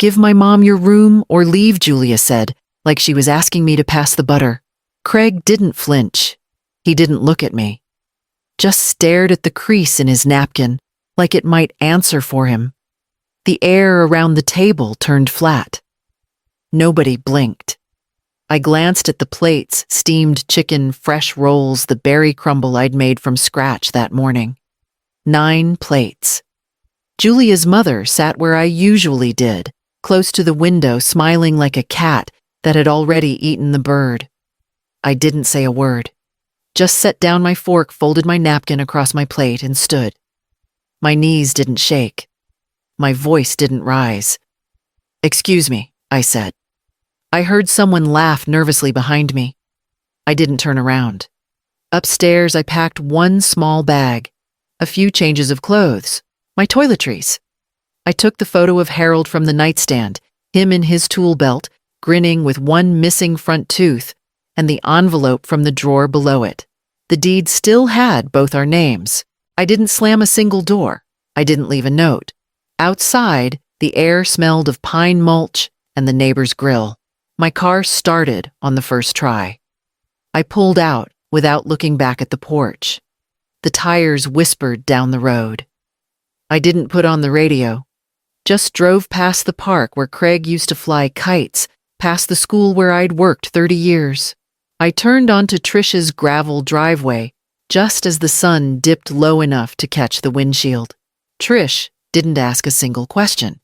"Give my mom your room or leave," Julia said, like she was asking me to pass the butter. Craig didn't flinch. He didn't look at me. Just stared at the crease in his napkin, like it might answer for him. The air around the table turned flat. Nobody blinked. I glanced at the plates, steamed chicken, fresh rolls, the berry crumble I'd made from scratch that morning. 9 plates. Julia's mother sat where I usually did, close to the window, smiling like a cat that had already eaten the bird. I didn't say a word. Just set down my fork, folded my napkin across my plate, and stood. My knees didn't shake. My voice didn't rise. "Excuse me," I said. I heard someone laugh nervously behind me. I didn't turn around. Upstairs, I packed one small bag, a few changes of clothes, my toiletries. I took the photo of Harold from the nightstand, him in his tool belt, grinning with one missing front tooth, and the envelope from the drawer below it. The deed still had both our names. I didn't slam a single door. I didn't leave a note. Outside, the air smelled of pine mulch and the neighbor's grill. My car started on the first try. I pulled out without looking back at the porch. The tires whispered down the road. I didn't put on the radio. Just drove past the park where Craig used to fly kites, past the school where I'd worked 30 years. I turned onto Trish's gravel driveway just as the sun dipped low enough to catch the windshield. Trish didn't ask a single question.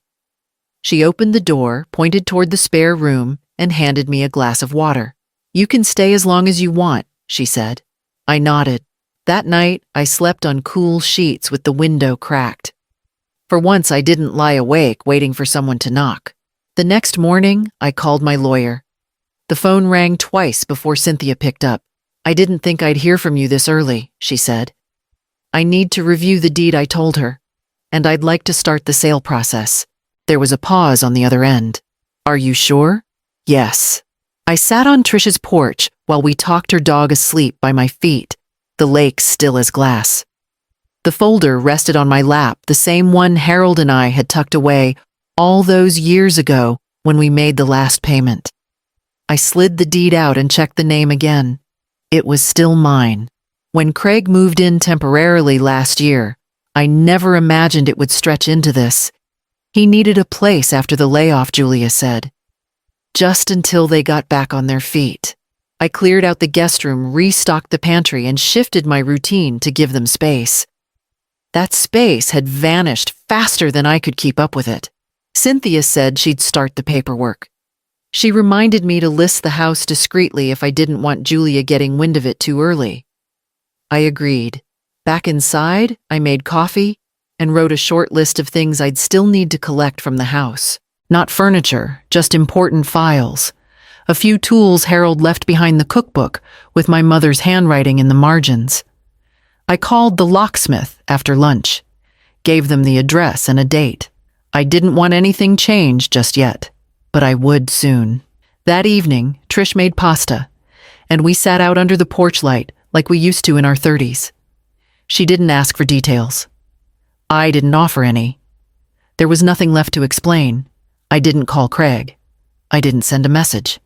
She opened the door, pointed toward the spare room, and handed me a glass of water. "You can stay as long as you want," she said. I nodded. That night, I slept on cool sheets with the window cracked. For once, I didn't lie awake waiting for someone to knock. The next morning, I called my lawyer. The phone rang twice before Cynthia picked up. "I didn't think I'd hear from you this early," she said. "I need to review the deed," I told her, "and I'd like to start the sale process." There was a pause on the other end. "Are you sure?" "Yes." I sat on Trish's porch while we talked her dog asleep by my feet, the lake still as glass. The folder rested on my lap, the same one Harold and I had tucked away all those years ago when we made the last payment. I slid the deed out and checked the name again. It was still mine. When Craig moved in temporarily last year, I never imagined it would stretch into this. He needed a place after the layoff, Julia said. Just until they got back on their feet. I cleared out the guest room, restocked the pantry, and shifted my routine to give them space. That space had vanished faster than I could keep up with it. Cynthia said she'd start the paperwork. She reminded me to list the house discreetly if I didn't want Julia getting wind of it too early. I agreed. Back inside, I made coffee and wrote a short list of things I'd still need to collect from the house. Not furniture, just important files. A few tools Harold left behind the cookbook with my mother's handwriting in the margins. I called the locksmith after lunch, gave them the address and a date. I didn't want anything changed just yet, but I would soon. That evening, Trish made pasta, and we sat out under the porch light like we used to in our 30s. She didn't ask for details. I didn't offer any. There was nothing left to explain. I didn't call Craig. I didn't send a message.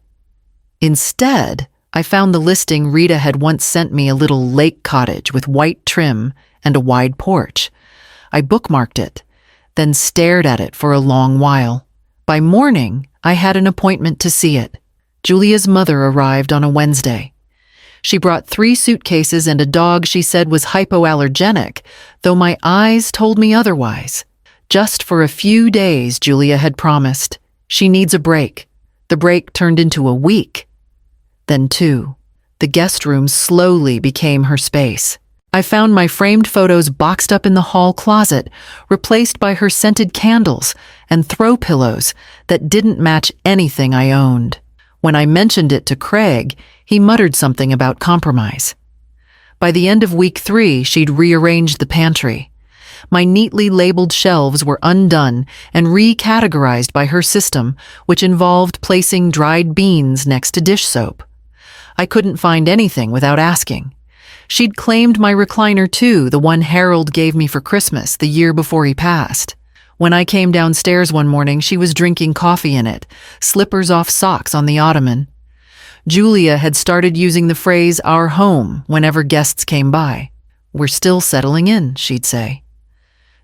Instead, I found the listing Rita had once sent me, a little lake cottage with white trim and a wide porch. I bookmarked it, then stared at it for a long while. By morning, I had an appointment to see it. Julia's mother arrived on a Wednesday. She brought 3 suitcases and a dog she said was hypoallergenic, though my eyes told me otherwise. Just for a few days, Julia had promised. She needs a break. The break turned into a week. Then 2. The guest room slowly became her space. I found my framed photos boxed up in the hall closet, replaced by her scented candles and throw pillows that didn't match anything I owned. When I mentioned it to Craig, he muttered something about compromise. By the end of week 3, she'd rearranged the pantry. My neatly labeled shelves were undone and recategorized by her system, which involved placing dried beans next to dish soap. I couldn't find anything without asking. She'd claimed my recliner too, the one Harold gave me for Christmas the year before he passed. When I came downstairs one morning, she was drinking coffee in it, slippers off socks on the ottoman. Julia had started using the phrase "our home" whenever guests came by. "We're still settling in," she'd say.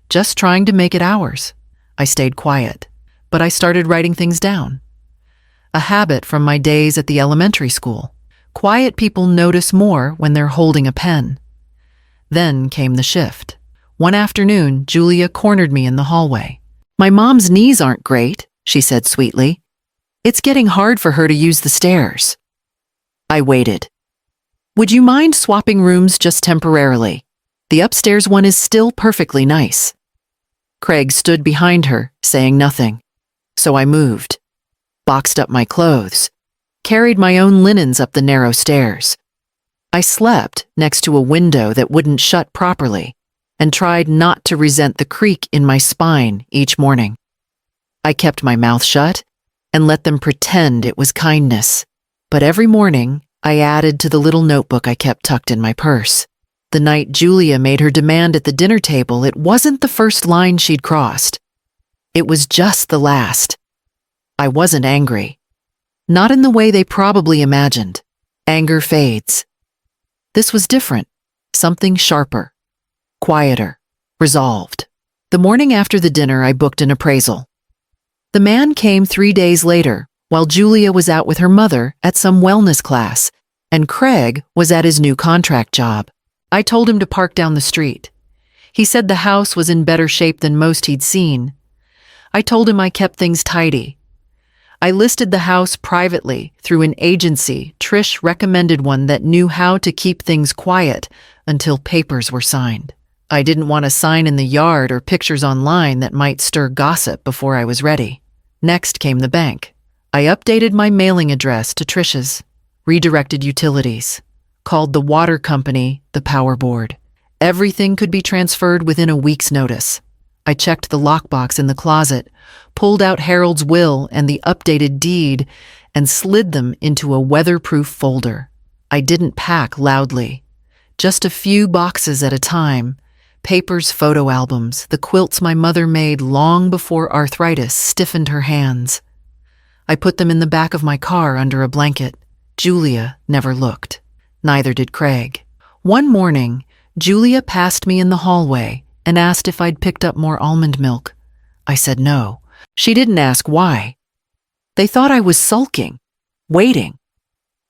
"Just trying to make it ours." I stayed quiet, but I started writing things down. A habit from my days at the elementary school. Quiet people notice more when they're holding a pen. Then came the shift. One afternoon, Julia cornered me in the hallway. "My mom's knees aren't great," she said sweetly. "It's getting hard for her to use the stairs." I waited. "Would you mind swapping rooms just temporarily? The upstairs one is still perfectly nice." Craig stood behind her, saying nothing. So I moved, boxed up my clothes, carried my own linens up the narrow stairs. I slept next to a window that wouldn't shut properly and tried not to resent the creak in my spine each morning. I kept my mouth shut and let them pretend it was kindness. But every morning, I added to the little notebook I kept tucked in my purse. The night Julia made her demand at the dinner table, it wasn't the first line she'd crossed. It was just the last. I wasn't angry. Not in the way they probably imagined. Anger fades. This was different. Something sharper. Quieter. Resolved. The morning after the dinner, I booked an appraisal. The man came 3 days later, while Julia was out with her mother at some wellness class, and Craig was at his new contract job. I told him to park down the street. He said the house was in better shape than most he'd seen. I told him I kept things tidy. I listed the house privately through an agency. Trish recommended one that knew how to keep things quiet until papers were signed. I didn't want a sign in the yard or pictures online that might stir gossip before I was ready. Next came the bank. I updated my mailing address to Trish's, redirected utilities, called the water company the power board. Everything could be transferred within a week's notice. I checked the lockbox in the closet, pulled out Harold's will and the updated deed, and slid them into a weatherproof folder. I didn't pack loudly. Just a few boxes at a time. Papers, photo albums, the quilts my mother made long before arthritis stiffened her hands. I put them in the back of my car under a blanket. Julia never looked. Neither did Craig. One morning, Julia passed me in the hallway and asked if I'd picked up more almond milk. I said no. She didn't ask why. They thought I was sulking, waiting.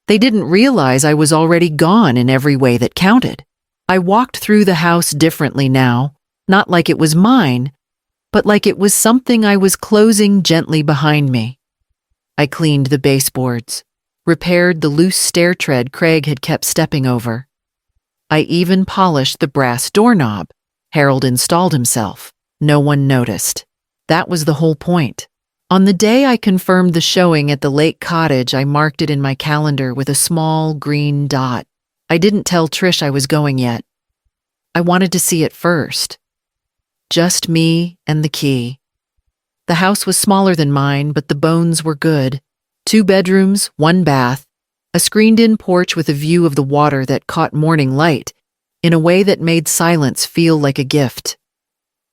They didn't realize I was already gone in every way that counted. I walked through the house differently now, not like it was mine, but like it was something I was closing gently behind me. I cleaned the baseboards, repaired the loose stair tread Craig had kept stepping over. I even polished the brass doorknob Harold installed himself. No one noticed. That was the whole point. On the day I confirmed the showing at the lake cottage, I marked it in my calendar with a small green dot. I didn't tell Trish I was going yet. I wanted to see it first. Just me and the key. The house was smaller than mine, but the bones were good. 2 bedrooms, 1 bath, a screened-in porch with a view of the water that caught morning light in a way that made silence feel like a gift.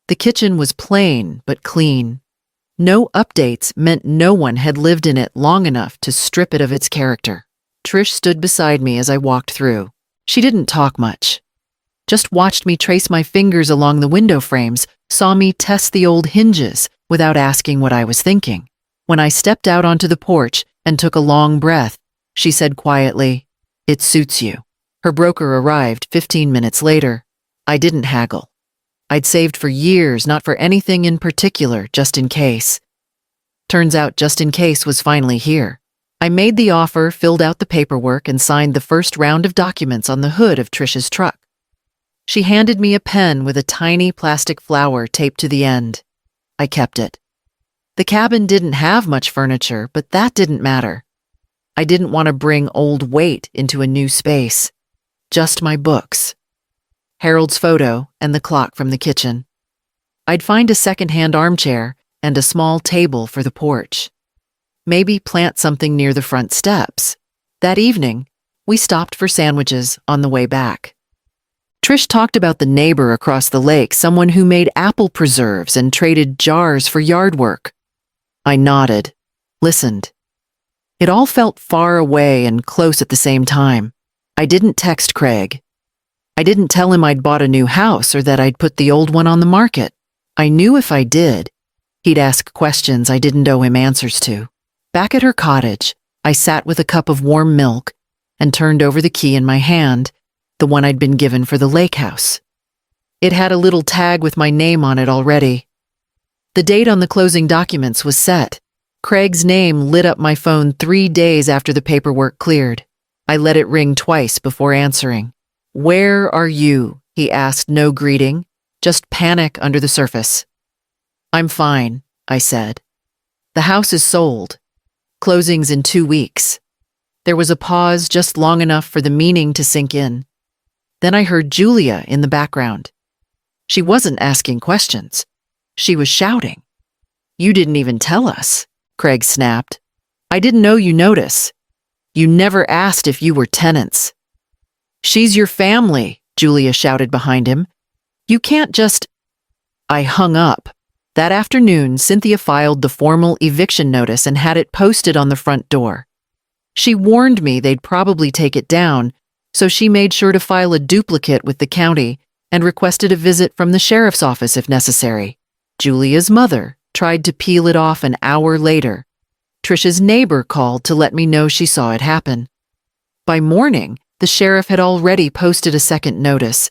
The kitchen was plain but clean. No updates meant no one had lived in it long enough to strip it of its character. Trish stood beside me as I walked through. She didn't talk much. Just watched me trace my fingers along the window frames, saw me test the old hinges without asking what I was thinking. When I stepped out onto the porch and took a long breath, she said quietly, "It suits you." Her broker arrived 15 minutes later. I didn't haggle. I'd saved for years, not for anything in particular, just in case. Turns out just in case was finally here. I made the offer, filled out the paperwork, and signed the first round of documents on the hood of Trish's truck. She handed me a pen with a tiny plastic flower taped to the end. I kept it. The cabin didn't have much furniture, but that didn't matter. I didn't want to bring old weight into a new space. Just my books. Harold's photo and the clock from the kitchen. I'd find a second-hand armchair and a small table for the porch. Maybe plant something near the front steps. That evening, we stopped for sandwiches on the way back. Trish talked about the neighbor across the lake, someone who made apple preserves and traded jars for yard work. I nodded, listened. It all felt far away and close at the same time. I didn't text Craig. I didn't tell him I'd bought a new house or that I'd put the old one on the market. I knew if I did, he'd ask questions I didn't owe him answers to. Back at her cottage, I sat with a cup of warm milk and turned over the key in my hand, the one I'd been given for the lake house. It had a little tag with my name on it already. The date on the closing documents was set. Craig's name lit up my phone 3 days after the paperwork cleared. I let it ring twice before answering. "Where are you?" he asked, no greeting, just panic under the surface. "I'm fine," I said. "The house is sold. Closing's in 2 weeks." There was a pause just long enough for the meaning to sink in. Then I heard Julia in the background. She wasn't asking questions. She was shouting. "You didn't even tell us," Craig snapped. "I didn't know you notice. You never asked if you were tenants." "She's your family," Julia shouted behind him. "You can't just—" I hung up. That afternoon, Cynthia filed the formal eviction notice and had it posted on the front door. She warned me they'd probably take it down, so she made sure to file a duplicate with the county and requested a visit from the sheriff's office if necessary. Julia's mother tried to peel it off an hour later. Trish's neighbor called to let me know she saw it happen. By morning, the sheriff had already posted a second notice.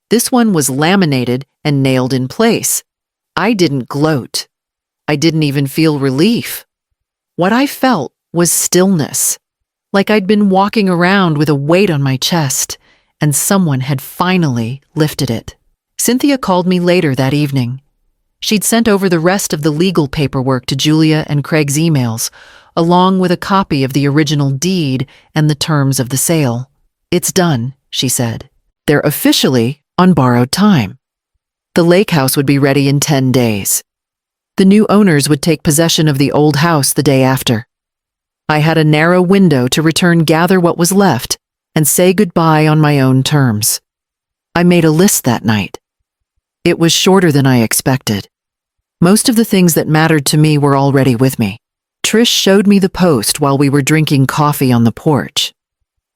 This one was laminated and nailed in place. I didn't gloat. I didn't even feel relief. What I felt was stillness, like I'd been walking around with a weight on my chest, and someone had finally lifted it. Cynthia called me later that evening. She'd sent over the rest of the legal paperwork to Julia and Craig's emails, along with a copy of the original deed and the terms of the sale. "It's done," she said. "They're officially on borrowed time. The lake house would be ready in 10 days. The new owners would take possession of the old house the day after." I had a narrow window to return, gather what was left, and say goodbye on my own terms. I made a list that night. It was shorter than I expected. Most of the things that mattered to me were already with me. Trish showed me the post while we were drinking coffee on the porch.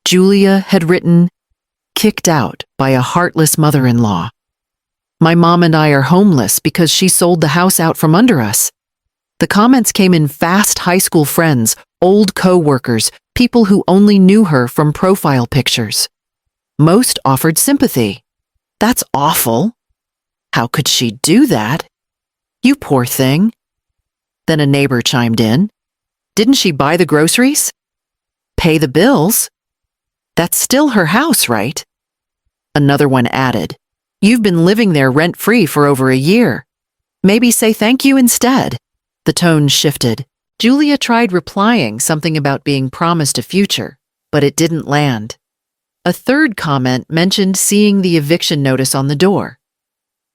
Julia had written, "Kicked out by a heartless mother-in-law. My mom and I are homeless because she sold the house out from under us." The comments came in fast: high school friends, old co-workers, people who only knew her from profile pictures. Most offered sympathy. "That's awful. How could she do that? You poor thing." Then a neighbor chimed in. "Didn't she buy the groceries? Pay the bills? That's still her house, right?" Another one added, "You've been living there rent-free for over a year. Maybe say thank you instead." The tone shifted. Julia tried replying something about being promised a future, but it didn't land. A third comment mentioned seeing the eviction notice on the door.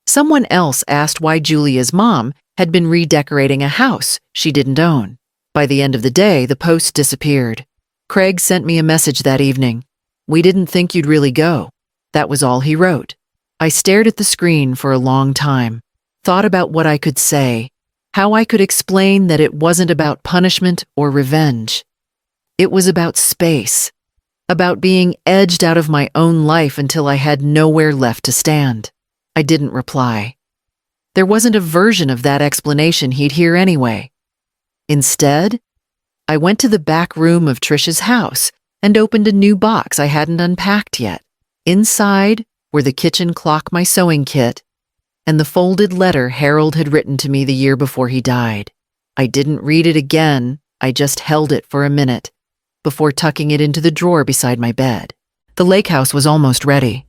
Someone else asked why Julia's mom had been redecorating a house she didn't own. By the end of the day, the post disappeared. Craig sent me a message that evening. "We didn't think you'd really go." That was all he wrote. I stared at the screen for a long time, thought about what I could say, how I could explain that it wasn't about punishment or revenge. It was about space, about being edged out of my own life until I had nowhere left to stand. I didn't reply. There wasn't a version of that explanation he'd hear anyway. Instead, I went to the back room of Trish's house and opened a new box I hadn't unpacked yet. Inside were the kitchen clock, my sewing kit, and the folded letter Harold had written to me the year before he died. I didn't read it again, I just held it for a minute, before tucking it into the drawer beside my bed. The lake house was almost ready.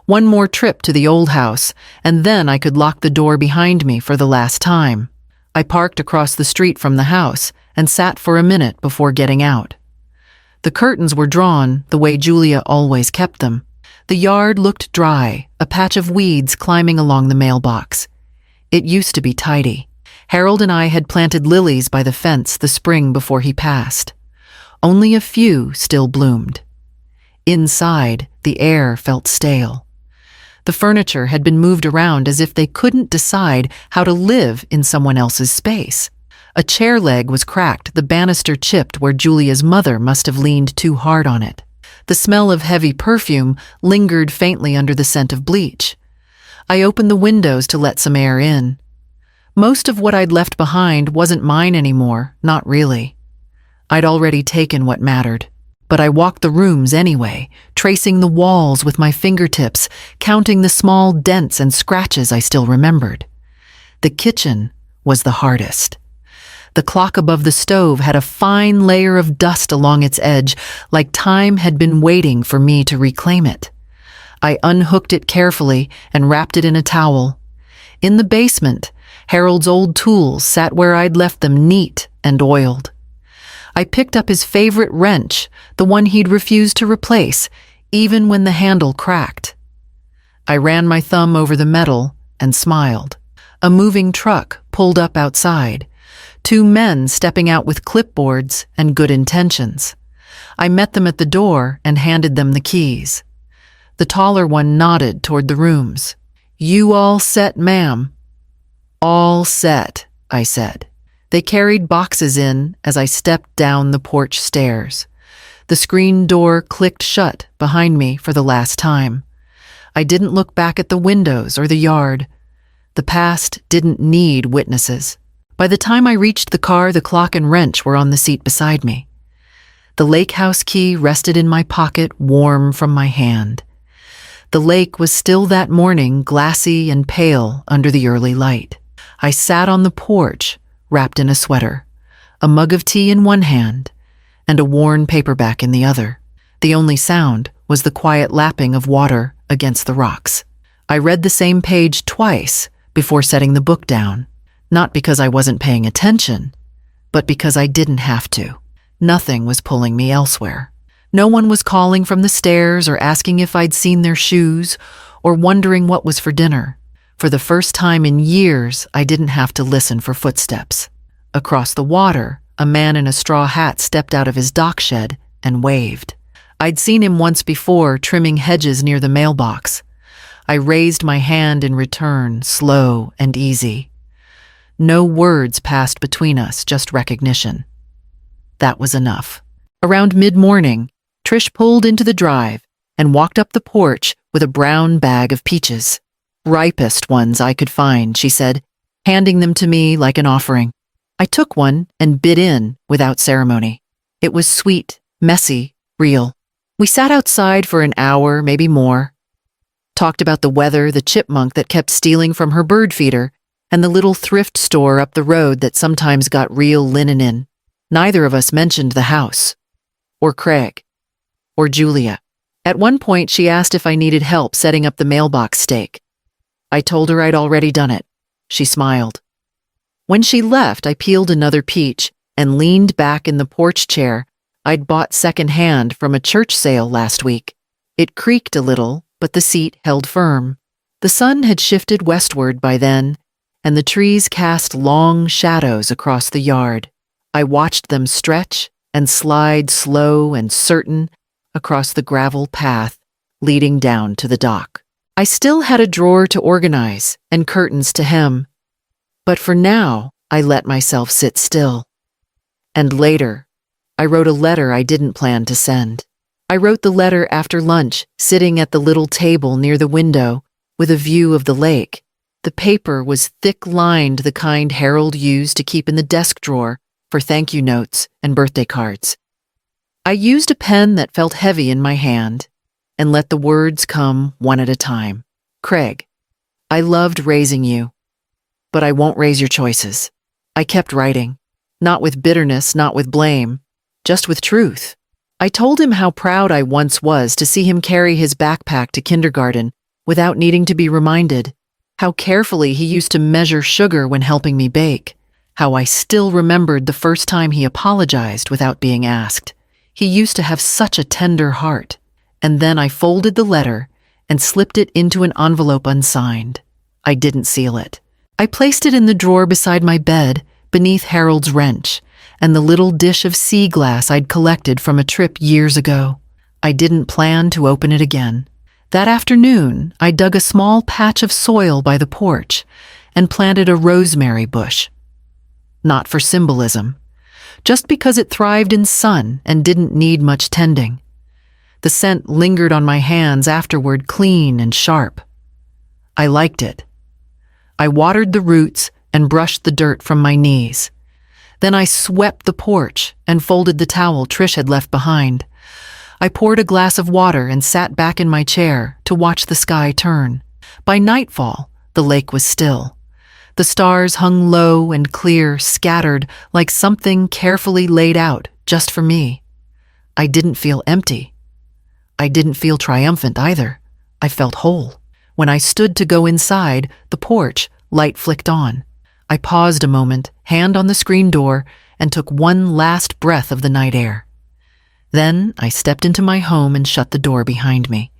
One more trip to the old house, and then I could lock the door behind me for the last time. I parked across the street from the house and sat for a minute before getting out. The curtains were drawn the way Julia always kept them. The yard looked dry, a patch of weeds climbing along the mailbox. It used to be tidy. Harold and I had planted lilies by the fence the spring before he passed. Only a few still bloomed. Inside, the air felt stale. The furniture had been moved around as if they couldn't decide how to live in someone else's space. A chair leg was cracked, the banister chipped where Julia's mother must have leaned too hard on it. The smell of heavy perfume lingered faintly under the scent of bleach. I opened the windows to let some air in. Most of what I'd left behind wasn't mine anymore, not really. I'd already taken what mattered. But I walked the rooms anyway, tracing the walls with my fingertips, counting the small dents and scratches I still remembered. The kitchen was the hardest. The clock above the stove had a fine layer of dust along its edge, like time had been waiting for me to reclaim it. I unhooked it carefully and wrapped it in a towel. In the basement, Harold's old tools sat where I'd left them, neat and oiled. I picked up his favorite wrench, the one he'd refused to replace, even when the handle cracked. I ran my thumb over the metal and smiled. A moving truck pulled up outside. 2 men stepping out with clipboards and good intentions. I met them at the door and handed them the keys. The taller one nodded toward the rooms. "You all set, ma'am?" "All set," I said. They carried boxes in as I stepped down the porch stairs. The screen door clicked shut behind me for the last time. I didn't look back at the windows or the yard. The past didn't need witnesses. By the time I reached the car, the clock and wrench were on the seat beside me. The lake house key rested in my pocket, warm from my hand. The lake was still that morning, glassy and pale under the early light. I sat on the porch, wrapped in a sweater, a mug of tea in one hand, and a worn paperback in the other. The only sound was the quiet lapping of water against the rocks. I read the same page twice before setting the book down, not because I wasn't paying attention, but because I didn't have to. Nothing was pulling me elsewhere. No one was calling from the stairs or asking if I'd seen their shoes or wondering what was for dinner. For the first time in years, I didn't have to listen for footsteps. Across the water, a man in a straw hat stepped out of his dock shed and waved. I'd seen him once before, trimming hedges near the mailbox. I raised my hand in return, slow and easy. No words passed between us, just recognition. That was enough. Around mid-morning, Trish pulled into the drive and walked up the porch with a brown bag of peaches. "Ripest ones I could find," she said, handing them to me like an offering. I took one and bit in without ceremony. It was sweet, messy, real. We sat outside for an hour, maybe more. Talked about the weather, the chipmunk that kept stealing from her bird feeder, and the little thrift store up the road that sometimes got real linen in. Neither of us mentioned the house, or Craig, or Julia. At one point, she asked if I needed help setting up the mailbox stake. I told her I'd already done it. She smiled. When she left, I peeled another peach and leaned back in the porch chair I'd bought secondhand from a church sale last week. It creaked a little, but the seat held firm. The sun had shifted westward by then, and the trees cast long shadows across the yard. I watched them stretch and slide slow and certain across the gravel path leading down to the dock. I still had a drawer to organize and curtains to hem, but for now, I let myself sit still. And later, I wrote a letter I didn't plan to send. I wrote the letter after lunch, sitting at the little table near the window with a view of the lake. The paper was thick-lined, the kind Harold used to keep in the desk drawer for thank you notes and birthday cards. I used a pen that felt heavy in my hand and let the words come one at a time. "Craig, I loved raising you, but I won't raise your choices." I kept writing, not with bitterness, not with blame, just with truth. I told him how proud I once was to see him carry his backpack to kindergarten without needing to be reminded, how carefully he used to measure sugar when helping me bake, how I still remembered the first time he apologized without being asked. He used to have such a tender heart. And then I folded the letter and slipped it into an envelope unsigned. I didn't seal it. I placed it in the drawer beside my bed, beneath Harold's wrench, and the little dish of sea glass I'd collected from a trip years ago. I didn't plan to open it again. That afternoon, I dug a small patch of soil by the porch and planted a rosemary bush. Not for symbolism, just because it thrived in sun and didn't need much tending. The scent lingered on my hands afterward, clean and sharp. I liked it. I watered the roots and brushed the dirt from my knees. Then I swept the porch and folded the towel Trish had left behind. I poured a glass of water and sat back in my chair to watch the sky turn. By nightfall, the lake was still. The stars hung low and clear, scattered like something carefully laid out just for me. I didn't feel empty. I didn't feel triumphant either. I felt whole. When I stood to go inside the porch, light flicked on. I paused a moment, hand on the screen door, and took one last breath of the night air. Then I stepped into my home and shut the door behind me.